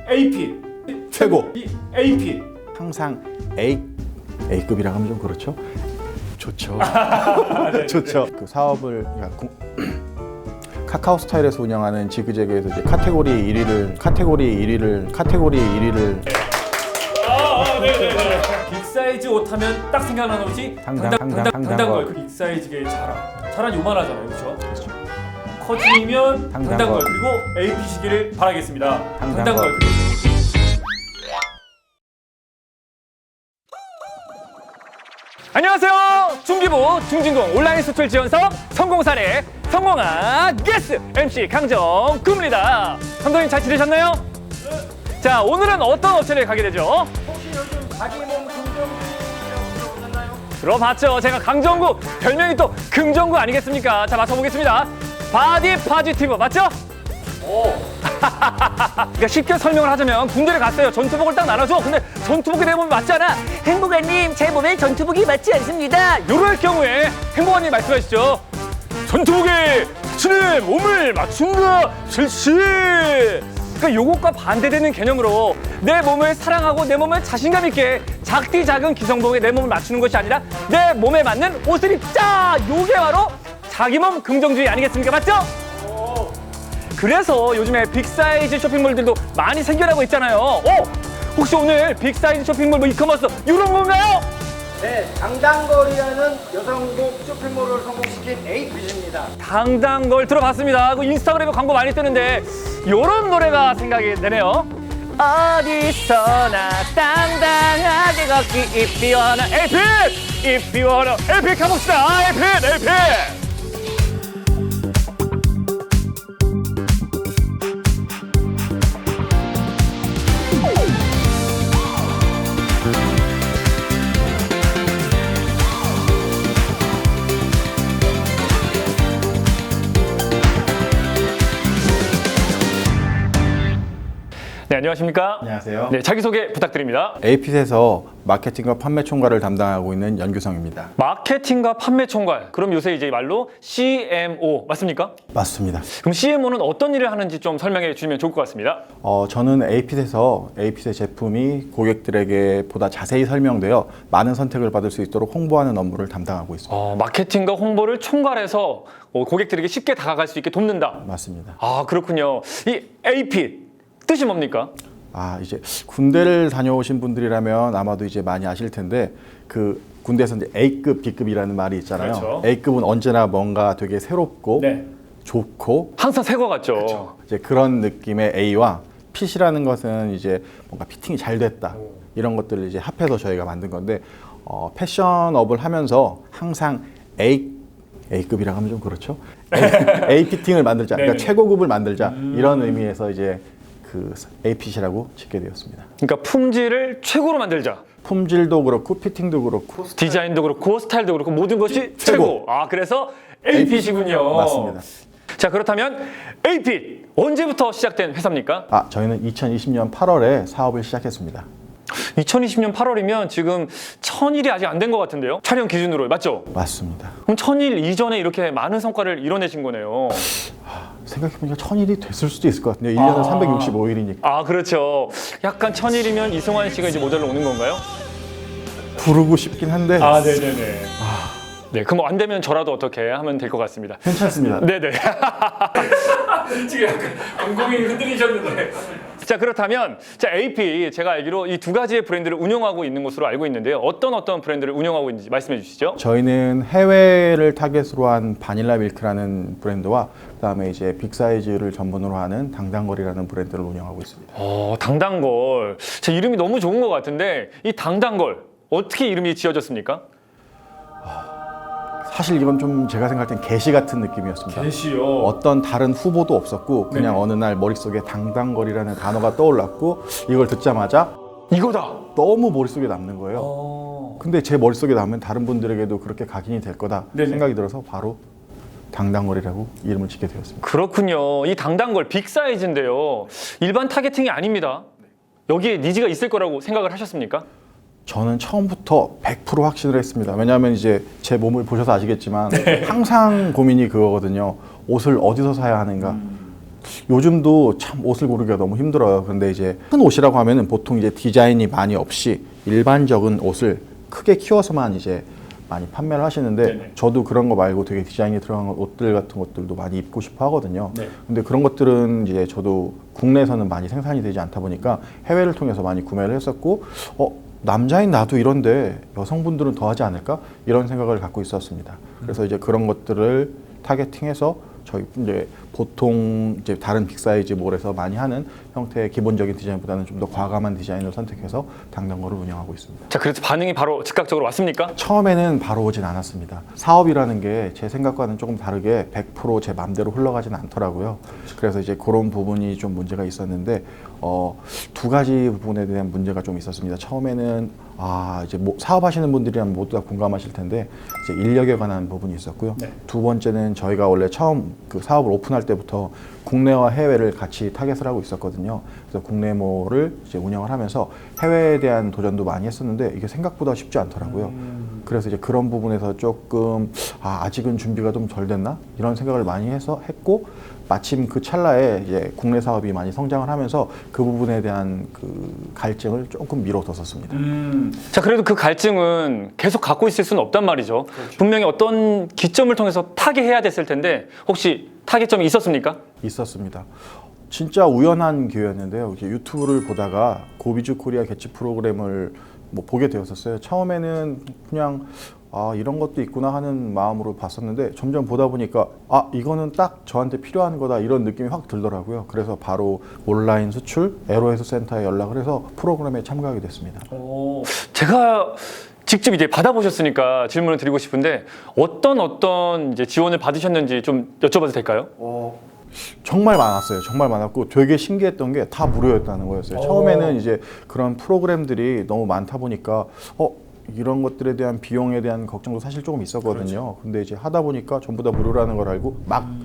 AP 최고. 이 AP 항상 A급이라고 하면 좀 그렇죠? 좋죠. 좋죠. 그 사업을 카카오 스타일에서 운영하는 지그재그에서 이제 카테고리 1위를 네네네. 빅사이즈 옷 하면 딱 생각나는 옷이 당당걸. 빅사이즈계의 자란 요만하잖아요, 그렇죠? 커지면 당당걸 그리고 AP 시기를 바라겠습니다. 당당걸. 안녕하세요. 중기부 중진공 온라인 수출 지원 사업 성공 사례 성공한 게스 MC 강정구입니다. 감독님 잘 지내셨나요? 네. 자, 오늘은 어떤 업체를 가게 되죠? 혹시 요즘 자기 몸 긍정구라고 들어보셨나요? 들어봤죠. 제가 강정구 별명이 또 긍정구 아니겠습니까? 자, 맞춰보겠습니다. 바디 파지티브 맞죠? 오. 그러니까 쉽게 설명을 하자면 군대를 갔어요. 전투복을 딱 나눠줘. 근데 전투복에 내 몸이 맞지 않아. 행복아님, 제 몸에 전투복이 맞지 않습니다. 이럴 경우에 행복아님 말씀하시죠. 전투복에 제 몸을 맞춘다 실시. 그러니까 요것과 반대되는 개념으로 내 몸을 사랑하고 내 몸을 자신감 있게 작디 작은 기성복에 내 몸을 맞추는 것이 아니라 내 몸에 맞는 옷을 입자. 요게 바로 자기 몸 긍정주의 아니겠습니까? 맞죠? 그래서 요즘에 빅사이즈 쇼핑몰들도 많이 생겨나고 있잖아요. 혹시 오늘 빅사이즈 쇼핑몰 뭐 이커머스 이런 건가요? 네, 당당걸이라는 여성복 쇼핑몰을 성공시킨 에이핏입니다. 당당걸 들어봤습니다. 그 인스타그램에 광고 많이 뜨는데 이런 노래가 생각이 나네요. 어디서나 당당하게 걷기 if you wanna 에이핏! if you wanna 에이핏 가봅시다. 에이핏! 네, 안녕하십니까? 안녕하세요. 네, 자기소개 부탁드립니다. 에이핏에서 마케팅과 판매 총괄을 담당하고 있는 연규성입니다. 마케팅과 판매 총괄. 그럼 요새 이제 말로 CMO 맞습니까? 맞습니다. 그럼 CMO는 어떤 일을 하는지 좀 설명해 주시면 좋을 것 같습니다. 저는 에이핏에서 에이핏의 제품이 고객들에게 보다 자세히 설명되어 많은 선택을 받을 수 있도록 홍보하는 업무를 담당하고 있습니다. 마케팅과 홍보를 총괄해서 고객들에게 쉽게 다가갈 수 있게 돕는다. 맞습니다. 아, 그렇군요. 이 에이핏 뜻이 뭡니까? 이제 군대를 다녀오신 분들이라면 아마도 이제 많이 아실 텐데 그 군대에서 이제 A급, B급이라는 말이 있잖아요. 그렇죠. A급은 언제나 뭔가 되게 새롭고 네. 좋고 항상 새 거 같죠. 그렇죠. 이제 그런 느낌의 A와 핏이라는 것은 이제 뭔가 피팅이 잘 됐다 이런 것들을 이제 합해서 저희가 만든 건데 패션업을 하면서 항상 A급이라고 하면 좀 그렇죠. A 피팅을 만들자, 그러니까 최고급을 만들자 이런 의미에서 이제 그 A핏이라고 짓게 되었습니다. 그러니까 품질을 최고로 만들자. 품질도 그렇고 피팅도 그렇고 디자인도 그렇고 스타일도 그렇고 모든 것이 최고. 그래서 A핏이군요. 맞습니다. 자, 그렇다면 A핏 언제부터 시작된 회사입니까? 저희는 2020년 8월에 사업을 시작했습니다. 2020년 8월이면 지금 1000일이 아직 안 된 것 같은데요? 촬영 기준으로 맞죠? 맞습니다. 그럼 1000일 이전에 이렇게 많은 성과를 이뤄내신 거네요. 생각해보니까 1000일이 됐을 수도 있을 것 같은데요. 1년은 365일이니까. 그렇죠. 약간 1000일이면 이승환 씨가 이제 모델로 오는 건가요? 부르고 싶긴 한데 네네네. 네, 그럼 안 되면 저라도 어떻게 하면 될 것 같습니다. 괜찮습니다. 네네. 지금 약간 엉덩이 흔들리셨는데. 자, 그렇다면 AP 제가 알기로 이 두 가지의 브랜드를 운영하고 있는 것으로 알고 있는데요. 어떤 브랜드를 운영하고 있는지 말씀해 주시죠. 저희는 해외를 타겟으로 한 바닐라 밀크라는 브랜드와 그다음에 이제 빅사이즈를 전문으로 하는 당당걸이라는 브랜드를 운영하고 있습니다. 당당걸. 제 이름이 너무 좋은 것 같은데 이 당당걸 어떻게 이름이 지어졌습니까? 사실 이건 좀 제가 생각할 땐 계시 같은 느낌이었습니다. 계시요. 어떤 다른 후보도 없었고 그냥 어느 날 머릿속에 당당걸이라는 단어가 떠올랐고 이걸 듣자마자 이거다. 너무 머릿속에 남는 거예요. 근데 제 머릿속에 남으면 다른 분들에게도 그렇게 각인이 될 거다 생각이 들어서 바로 당당걸이라고 이름을 짓게 되었습니다. 그렇군요. 이 당당걸 빅사이즈인데요. 일반 타겟팅이 아닙니다. 여기에 니즈가 있을 거라고 생각을 하셨습니까? 저는 처음부터 100% 확신을 했습니다. 왜냐하면 이제 제 몸을 보셔서 아시겠지만 항상 고민이 그거거든요. 옷을 어디서 사야 하는가. 요즘도 참 옷을 고르기가 너무 힘들어요. 근데 이제 큰 옷이라고 하면은 보통 이제 디자인이 많이 없이 일반적인 옷을 크게 키워서만 이제 많이 판매를 하시는데 네네. 저도 그런 거 말고 되게 디자인이 들어간 옷들 같은 것들도 많이 입고 싶어 하거든요. 네. 근데 그런 것들은 이제 저도 국내에서는 많이 생산이 되지 않다 보니까 해외를 통해서 많이 구매를 했었고 남자인 나도 이런데 여성분들은 더 하지 않을까? 이런 생각을 갖고 있었습니다. 그래서 이제 그런 것들을 타겟팅해서 저희 이제 보통 이제 다른 빅사이즈 몰에서 많이 하는 형태의 기본적인 디자인보다는 좀 더 과감한 디자인을 선택해서 당당거를 운영하고 있습니다. 자, 그래서 반응이 바로 즉각적으로 왔습니까? 처음에는 바로 오진 않았습니다. 사업이라는 게 제 생각과는 조금 다르게 100% 제 맘대로 흘러가지는 않더라고요. 그래서 이제 그런 부분이 좀 문제가 있었는데 두 가지 부분에 대한 문제가 좀 있었습니다. 처음에는 이제 사업하시는 분들이라면 모두 다 공감하실 텐데 이제 인력에 관한 부분이 있었고요. 네. 두 번째는 저희가 원래 처음 그 사업을 오픈할 때부터 국내와 해외를 같이 타겟을 하고 있었거든요. 그래서 국내모를 이제 운영을 하면서 해외에 대한 도전도 많이 했었는데 이게 생각보다 쉽지 않더라고요. 그래서 이제 그런 부분에서 조금 아직은 준비가 좀 덜 됐나 이런 생각을 많이 해서 했고 마침 그 찰나에 이제 국내 사업이 많이 성장을 하면서 그 부분에 대한 그 갈증을 조금 미뤄뒀었습니다. 자, 그래도 그 갈증은 계속 갖고 있을 수는 없단 말이죠. 그렇죠. 분명히 어떤 기점을 통해서 타개해야 됐을 텐데 혹시 타겟점이 있었습니까? 있었습니다. 진짜 우연한 기회였는데요. 이제 유튜브를 보다가 고비주 코리아 개최 프로그램을 보게 되었었어요. 처음에는 그냥 이런 것도 있구나 하는 마음으로 봤었는데 점점 보다 보니까 이거는 딱 저한테 필요한 거다 이런 느낌이 확 들더라고요. 그래서 바로 온라인 수출 에로헤스 센터에 연락을 해서 프로그램에 참가하게 됐습니다. 제가 직접 이제 받아보셨으니까 질문을 드리고 싶은데 어떤 이제 지원을 받으셨는지 좀 여쭤봐도 될까요? 정말 많았어요. 정말 많았고 되게 신기했던 게 다 무료였다는 거였어요. 처음에는 이제 그런 프로그램들이 너무 많다 보니까 이런 것들에 대한 비용에 대한 걱정도 사실 조금 있었거든요. 그렇죠. 근데 이제 하다 보니까 전부 다 무료라는 걸 알고 막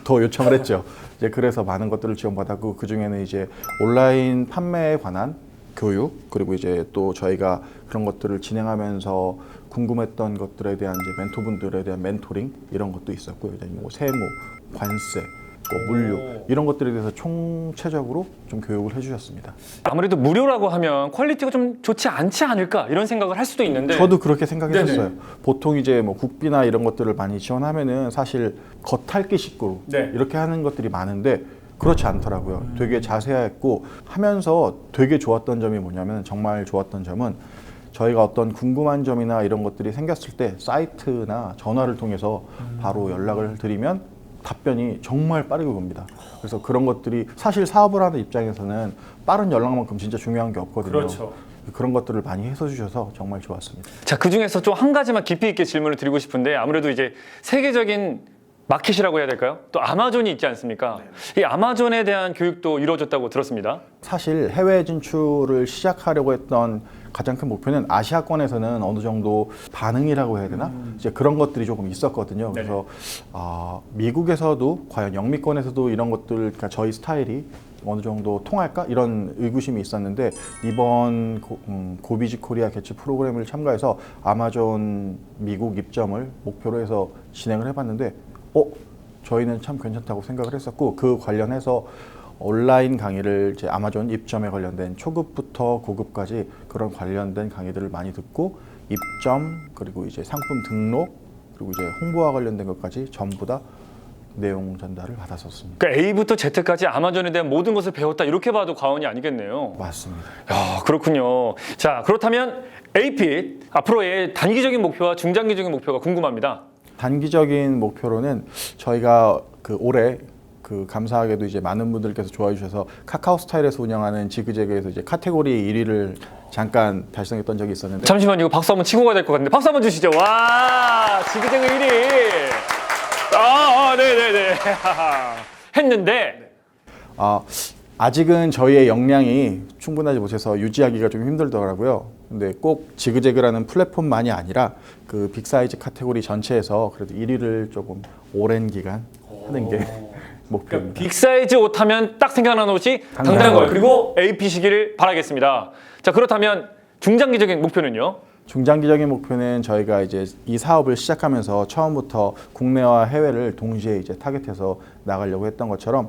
더 요청을 했죠. 이제 그래서 많은 것들을 지원받았고 그 중에는 이제 온라인 판매에 관한 교육 그리고 이제 또 저희가 그런 것들을 진행하면서 궁금했던 것들에 대한 이제 멘토분들에 대한 멘토링 이런 것도 있었고요. 이제 세무, 관세, 물류 이런 것들에 대해서 총체적으로 좀 교육을 해주셨습니다. 아무래도 무료라고 하면 퀄리티가 좀 좋지 않지 않을까 이런 생각을 할 수도 있는데 저도 그렇게 생각했었어요. 네네. 보통 이제 국비나 이런 것들을 많이 지원하면은 사실 겉핥기식으로 네. 이렇게 하는 것들이 많은데 그렇지 않더라고요. 되게 자세했고 하면서 되게 좋았던 점이 뭐냐면 정말 좋았던 점은 저희가 어떤 궁금한 점이나 이런 것들이 생겼을 때 사이트나 전화를 통해서 바로 연락을 드리면 답변이 정말 빠르게 옵니다. 그래서 그런 것들이 사실 사업을 하는 입장에서는 빠른 연락만큼 진짜 중요한 게 없거든요. 그렇죠. 그런 것들을 많이 해서 주셔서 정말 좋았습니다. 자, 그 중에서 좀 한 가지만 깊이 있게 질문을 드리고 싶은데 아무래도 이제 세계적인 마켓이라고 해야 될까요? 또 아마존이 있지 않습니까? 이 아마존에 대한 교육도 이루어졌다고 들었습니다. 사실 해외 진출을 시작하려고 했던 가장 큰 목표는 아시아권에서는 어느 정도 반응이라고 해야 되나? 이제 그런 것들이 조금 있었거든요. 그래서 미국에서도 과연 영미권에서도 이런 것들, 그러니까 저희 스타일이 어느 정도 통할까? 이런 의구심이 있었는데 이번 고비지 코리아 개최 프로그램을 참가해서 아마존 미국 입점을 목표로 해서 진행을 해봤는데 저희는 참 괜찮다고 생각을 했었고 그 관련해서 온라인 강의를 이제 아마존 입점에 관련된 초급부터 고급까지 그런 관련된 강의들을 많이 듣고 입점 그리고 이제 상품 등록 그리고 이제 홍보와 관련된 것까지 전부 다 내용 전달을 받았었습니다. 그러니까 A부터 Z까지 아마존에 대한 모든 것을 배웠다 이렇게 봐도 과언이 아니겠네요. 맞습니다. 야, 그렇군요. 자, 그렇다면 에이핏 앞으로의 단기적인 목표와 중장기적인 목표가 궁금합니다. 단기적인 목표로는 저희가 그 올해 감사하게도 이제 많은 분들께서 좋아해 주셔서 카카오 스타일에서 운영하는 지그재그에서 이제 카테고리 1위를 잠깐 달성했던 적이 있었는데 잠시만 이거 박수 한번 치고 가야 될 것 같은데 박수 한번 주시죠. 와, 지그재그 1위. 네네네. 했는데 아직은 저희의 역량이 충분하지 못해서 유지하기가 좀 힘들더라고요. 근데 꼭 지그재그라는 플랫폼만이 아니라 그 빅사이즈 카테고리 전체에서 그래도 1위를 조금 오랜 기간 하는 게 목표입니다. 빅사이즈 옷 하면 딱 생각나는 옷이 당당걸 그리고 AP시기를 바라겠습니다. 자, 그렇다면 중장기적인 목표는요? 중장기적인 목표는 저희가 이제 이 사업을 시작하면서 처음부터 국내와 해외를 동시에 이제 타겟해서 나가려고 했던 것처럼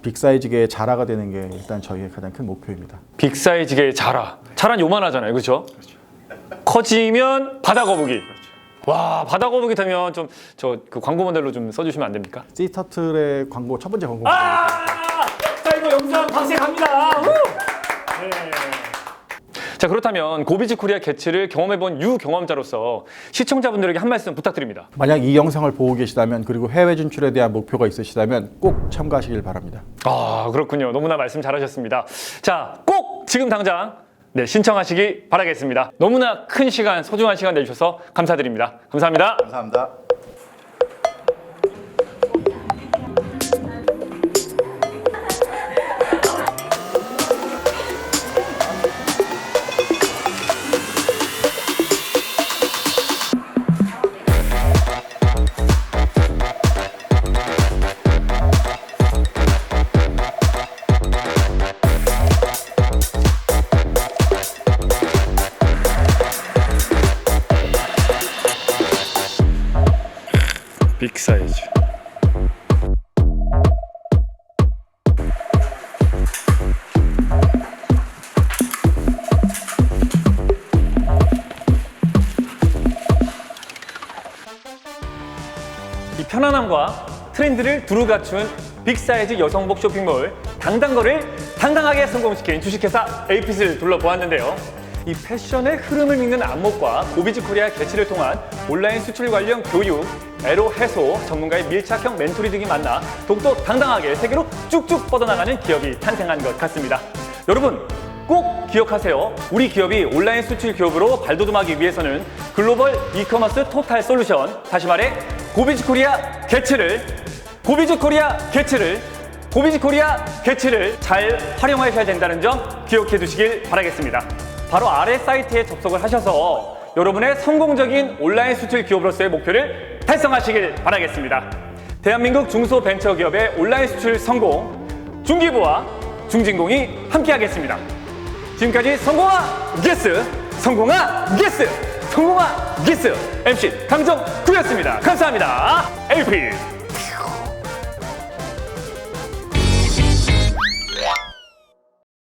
빅사이즈계의 자라가 되는 게 일단 저희의 가장 큰 목표입니다. 빅사이즈계의 자라. 자라는 요만하잖아요. 그렇죠? 커지면 바다거북이. 와, 바다거북이 되면 좀 그 광고 모델로 좀 써주시면 안 됩니까? 시터틀의 광고 첫 번째 광고. 아! 자, 이거 영상 방생합니다. 우! 네. 자, 그렇다면 고비즈 코리아 개츠를 경험해본 유경험자로서 시청자분들에게 한 말씀 부탁드립니다. 만약 이 영상을 보고 계시다면 그리고 해외 진출에 대한 목표가 있으시다면 꼭 참가하시길 바랍니다. 아, 그렇군요. 너무나 말씀 잘하셨습니다. 자, 꼭 지금 당장 신청하시기 바라겠습니다. 너무나 큰 시간, 소중한 시간 내주셔서 감사드립니다. 감사합니다. 감사합니다. 빅사이즈. 이 편안함과 트렌드를 두루 갖춘 빅사이즈 여성복 쇼핑몰 당당거를 당당하게 성공시킨 주식회사 에이핏을 둘러보았는데요. 이 패션의 흐름을 읽는 안목과 고비즈 코리아 개츠를 통한 온라인 수출 관련 교육, 애로 해소, 전문가의 밀착형 멘토리 등이 만나 더욱더 당당하게 세계로 쭉쭉 뻗어나가는 기업이 탄생한 것 같습니다. 여러분 꼭 기억하세요. 우리 기업이 온라인 수출 기업으로 발돋움하기 위해서는 글로벌 이커머스 토탈 솔루션, 다시 말해 고비즈 코리아 개츠를 잘 활용하셔야 된다는 점 기억해 두시길 바라겠습니다. 바로 아래 사이트에 접속을 하셔서 여러분의 성공적인 온라인 수출 기업으로서의 목표를 달성하시길 바라겠습니다. 대한민국 중소벤처기업의 온라인 수출 성공, 중기부와 중진공이 함께하겠습니다. 지금까지 성공아 게스 MC 강정구였습니다. 감사합니다. 에이핏.